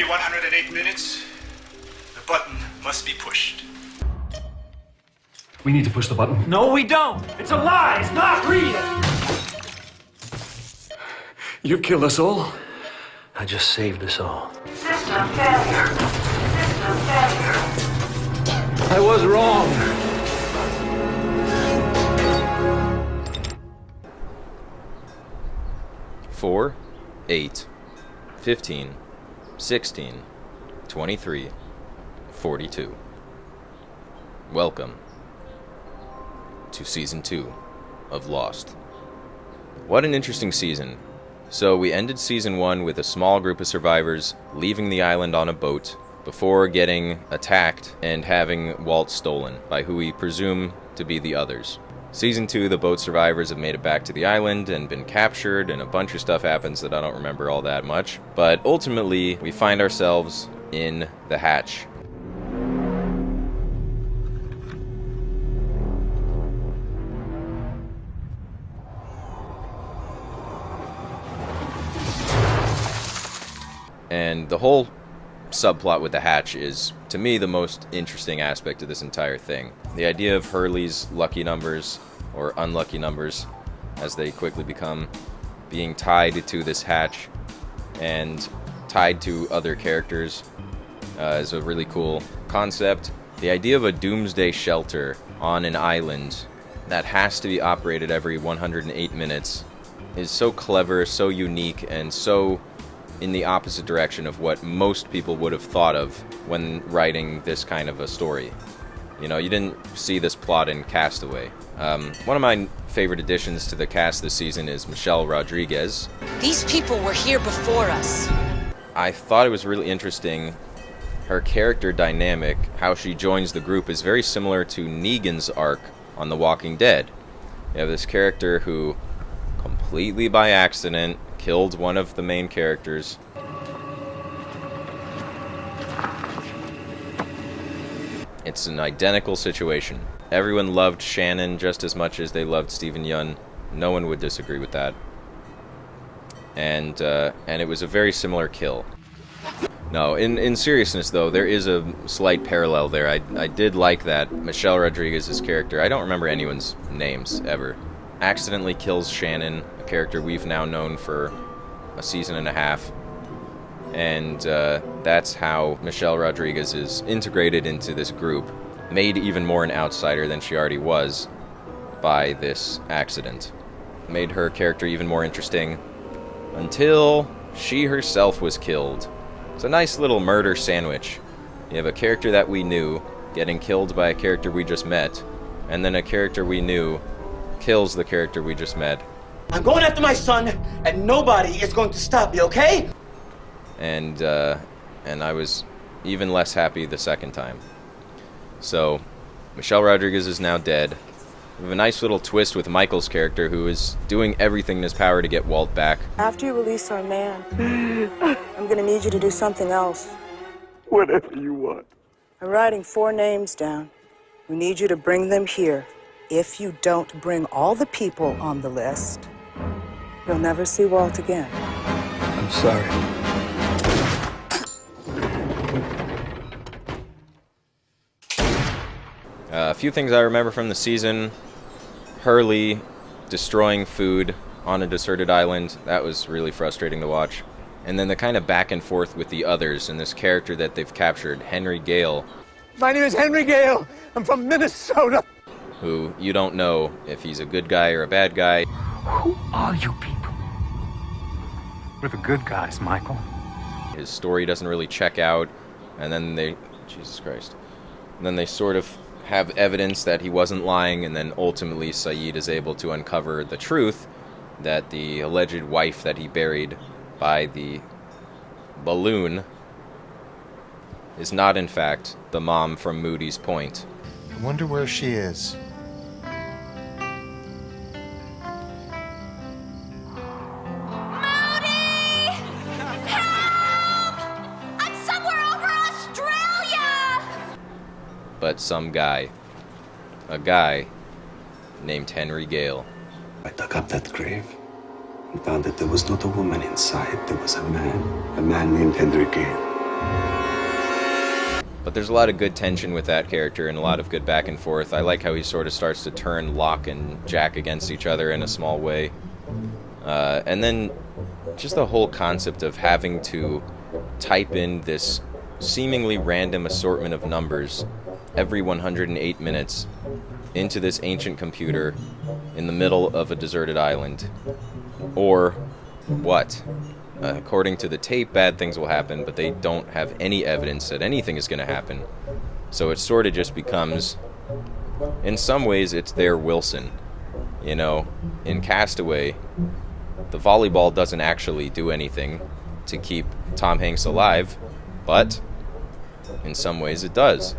108 minutes, the button must be pushed. We need to push the button. No, we don't. It's a lie. It's not real. You've killed us all. I just saved us all. System failure. System failure. I was wrong. Four, 8, 15, 16, 23, 42. Welcome to Season 2 of Lost. What an interesting season. So we ended Season 1 with a small group of survivors leaving the island on a boat before getting attacked and having Walt stolen by who we presume to be the others. Season 2, the boat survivors have made it back to the island and been captured, and a bunch of stuff happens that I don't remember all that much. But ultimately, we find ourselves in the hatch. And the whole subplot with the hatch is, to me, the most interesting aspect of this entire thing. The idea of Hurley's lucky numbers, or unlucky numbers, as they quickly become, being tied to this hatch and tied to other characters is a really cool concept. The idea of a doomsday shelter on an island that has to be operated every 108 minutes is so clever, so unique, and so in the opposite direction of what most people would have thought of when writing this kind of a story. You know, you didn't see this plot in Castaway. One of my favorite additions to the cast this season is Michelle Rodriguez. These people were here before us. I thought it was really interesting. Her character dynamic, how she joins the group, is very similar to Negan's arc on The Walking Dead. You have this character who, completely by accident, killed one of the main characters. It's an identical situation. Everyone loved Shannon just as much as they loved Stephen Yeun. No one would disagree with that. And it was a very similar kill. No, in seriousness though, there is a slight parallel there. I did like that Michelle Rodriguez's character, I don't remember anyone's names ever, accidentally kills Shannon, a character we've now known for a season and a half. And that's how Michelle Rodriguez is integrated into this group, made even more an outsider than she already was by this accident. Made her character even more interesting until she herself was killed. It's a nice little murder sandwich. You have a character that we knew getting killed by a character we just met, and then a character we knew kills the character we just met. I'm going after my son, and nobody is going to stop me, okay? And I was even less happy the second time. So, Michelle Rodriguez is now dead. We have a nice little twist with Michael's character, who is doing everything in his power to get Walt back. After you release our man, I'm gonna need you to do something else. Whatever you want. I'm writing 4 names down. We need you to bring them here. If you don't bring all the people on the list, you'll never see Walt again. I'm sorry. A few things I remember from the season. Hurley destroying food on a deserted island. That was really frustrating to watch. And then the kind of back and forth with the others and this character that they've captured, Henry Gale. My name is Henry Gale. I'm from Minnesota. Who you don't know if he's a good guy or a bad guy. Who are you people? We're the good guys, Michael. His story doesn't really check out. And then Jesus Christ. And then they sort of have evidence that he wasn't lying, and then ultimately Sayid is able to uncover the truth that the alleged wife that he buried by the balloon is not in fact the mom from Moody's Point. I wonder where she is. But some guy, a guy named Henry Gale. I dug up that grave and found that there was not a woman inside. There was a man named Henry Gale. But there's a lot of good tension with that character and a lot of good back and forth. I like how he sort of starts to turn Locke and Jack against each other in a small way. And then just the whole concept of having to type in this seemingly random assortment of numbers every 108 minutes into this ancient computer in the middle of a deserted island. Or what? According to the tape, bad things will happen, but they don't have any evidence that anything is going to happen. So it sort of just becomes, in some ways, it's their Wilson. You know, in Castaway, the volleyball doesn't actually do anything to keep Tom Hanks alive, but in some ways it does.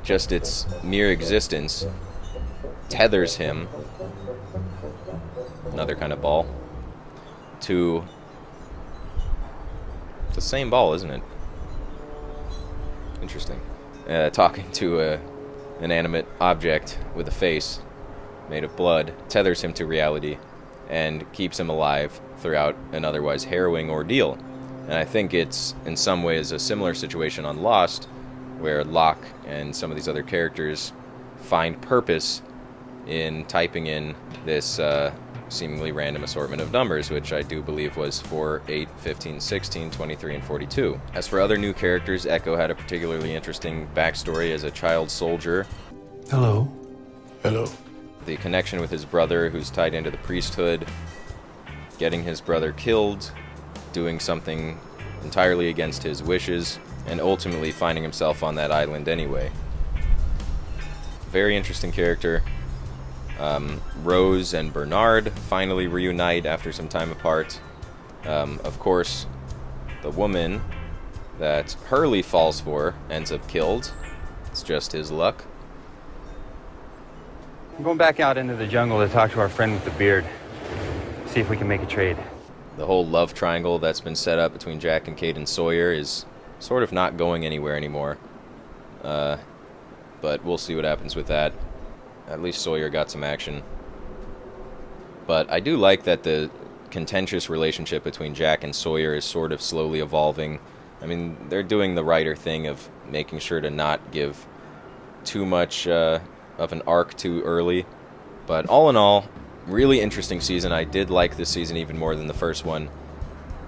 Just its mere existence tethers him, another kind of ball, to the same ball, isn't it? Interesting. Talking to an inanimate object with a face made of blood tethers him to reality and keeps him alive throughout an otherwise harrowing ordeal. And I think it's, in some ways, a similar situation on Lost, where Locke and some of these other characters find purpose in typing in this seemingly random assortment of numbers, which I do believe was 4, 8, 15, 16, 23, and 42. As for other new characters, Echo had a particularly interesting backstory as a child soldier. Hello. Hello. The connection with his brother, who's tied into the priesthood, getting his brother killed, doing something entirely against his wishes, and ultimately finding himself on that island anyway. Very interesting character. Rose and Bernard finally reunite after some time apart. Of course, the woman that Hurley falls for ends up killed. It's just his luck. I'm going back out into the jungle to talk to our friend with the beard. See if we can make a trade. The whole love triangle that's been set up between Jack and Kate and Sawyer is sort of not going anywhere anymore. But we'll see what happens with that. At least Sawyer got some action. But I do like that the contentious relationship between Jack and Sawyer is sort of slowly evolving. I mean, they're doing the writer thing of making sure to not give too much of an arc too early. But all in all, really interesting season. I did like this season even more than the first one.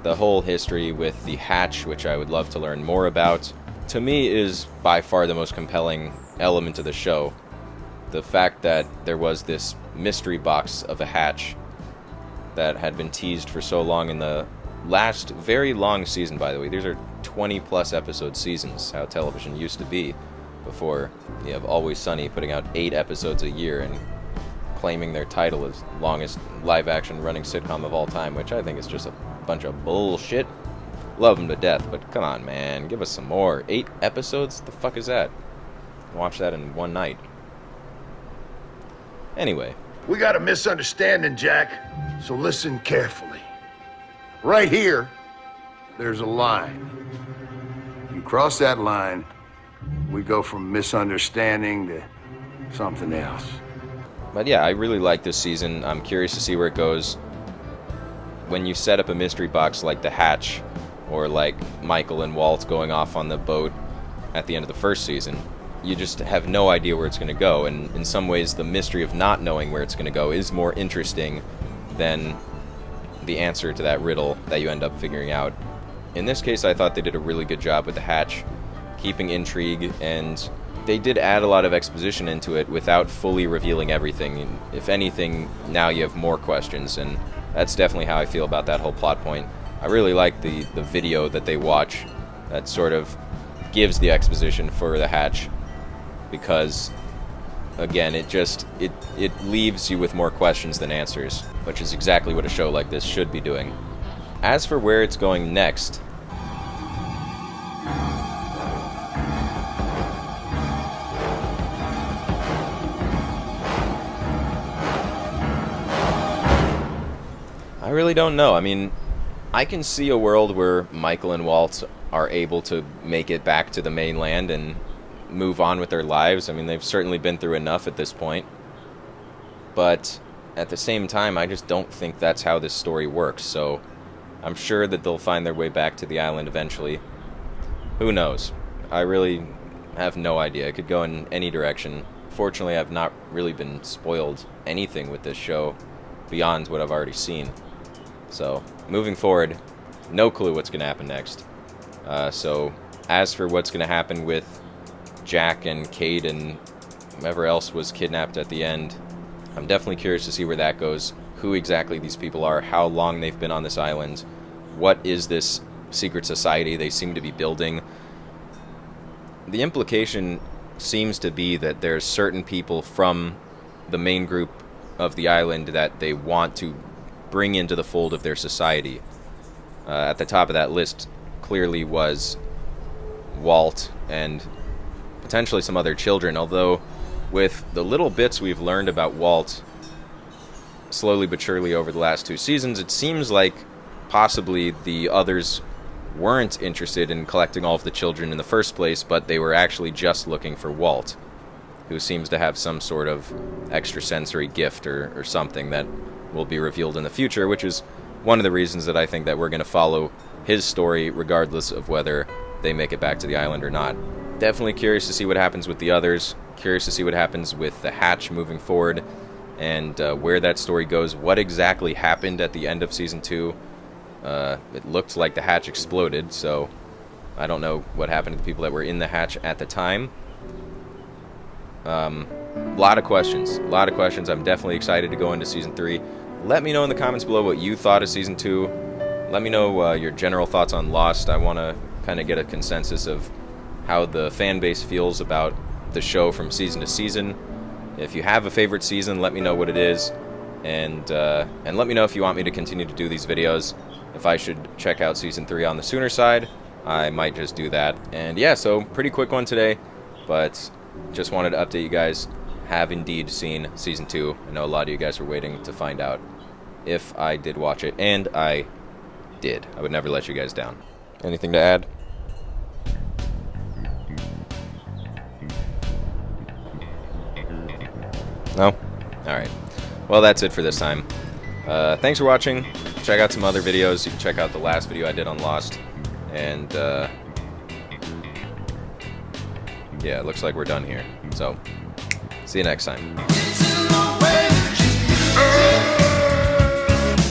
The whole history with the Hatch, which I would love to learn more about, to me is by far the most compelling element of the show. The fact that there was this mystery box of a hatch that had been teased for so long in the last very long season, by the way. These are 20-plus episode seasons, how television used to be before you have Always Sunny putting out 8 episodes a year and claiming their title as longest live-action running sitcom of all time, which I think is just a bunch of bullshit. Love them to death, but come on, man, give us some more. 8 episodes? The fuck is that? Watch that in one night. Anyway. We got a misunderstanding, Jack, so listen carefully. Right here, there's a line. You cross that line, we go from misunderstanding to something else. But yeah, I really like this season. I'm curious to see where it goes. When you set up a mystery box like the Hatch, or like Michael and Walt going off on the boat at the end of the first season, you just have no idea where it's going to go, and in some ways the mystery of not knowing where it's going to go is more interesting than the answer to that riddle that you end up figuring out. In this case, I thought they did a really good job with the Hatch, keeping intrigue, and they did add a lot of exposition into it without fully revealing everything. And if anything, now you have more questions, and that's definitely how I feel about that whole plot point. I really like the video that they watch that sort of gives the exposition for the Hatch, because again, it leaves you with more questions than answers, which is exactly what a show like this should be doing. As for where it's going next, I really don't know. I mean, I can see a world where Michael and Walt are able to make it back to the mainland and move on with their lives. I mean, they've certainly been through enough at this point. But at the same time, I just don't think that's how this story works. So I'm sure that they'll find their way back to the island eventually. Who knows? I really I have no idea. It could go in any direction. Fortunately, I've not really been spoiled anything with this show beyond what I've already seen. So, moving forward, no clue what's going to happen next. So, as for what's going to happen with Jack and Kate and whoever else was kidnapped at the end, I'm definitely curious to see where that goes, who exactly these people are, how long they've been on this island, what is this secret society they seem to be building. The implication seems to be that there's certain people from the main group of the island that they want to bring into the fold of their society. At the top of that list clearly was Walt and potentially some other children, although with the little bits we've learned about Walt slowly but surely over the last 2 seasons, it seems like possibly the others weren't interested in collecting all of the children in the first place, but they were actually just looking for Walt, who seems to have some sort of extrasensory gift or something that will be revealed in the future, which is one of the reasons that I think that we're going to follow his story regardless of whether they make it back to the island or not. Definitely curious to see what happens with the others, curious to see what happens with the Hatch moving forward, and where that story goes, what exactly happened at the end of Season 2. It looked like the hatch exploded, so I don't know what happened to the people that were in the hatch at the time. A lot of questions. I'm definitely excited to go into Season 3. Let me know in the comments below what you thought of Season 2. Let me know your general thoughts on Lost. I want to kind of get a consensus of how the fan base feels about the show from season to season. If you have a favorite season, let me know what it is. And let me know if you want me to continue to do these videos. If I should check out Season 3 on the sooner side, I might just do that. And yeah, so pretty quick one today, but just wanted to update you guys. Have indeed seen Season 2. I know a lot of you guys were waiting to find out if I did watch it, and I did. I would never let you guys down. Anything to add? No? Alright. Well, that's it for this time. Thanks for watching. Check out some other videos. You can check out the last video I did on Lost. And, yeah, it looks like we're done here. So, see you next time.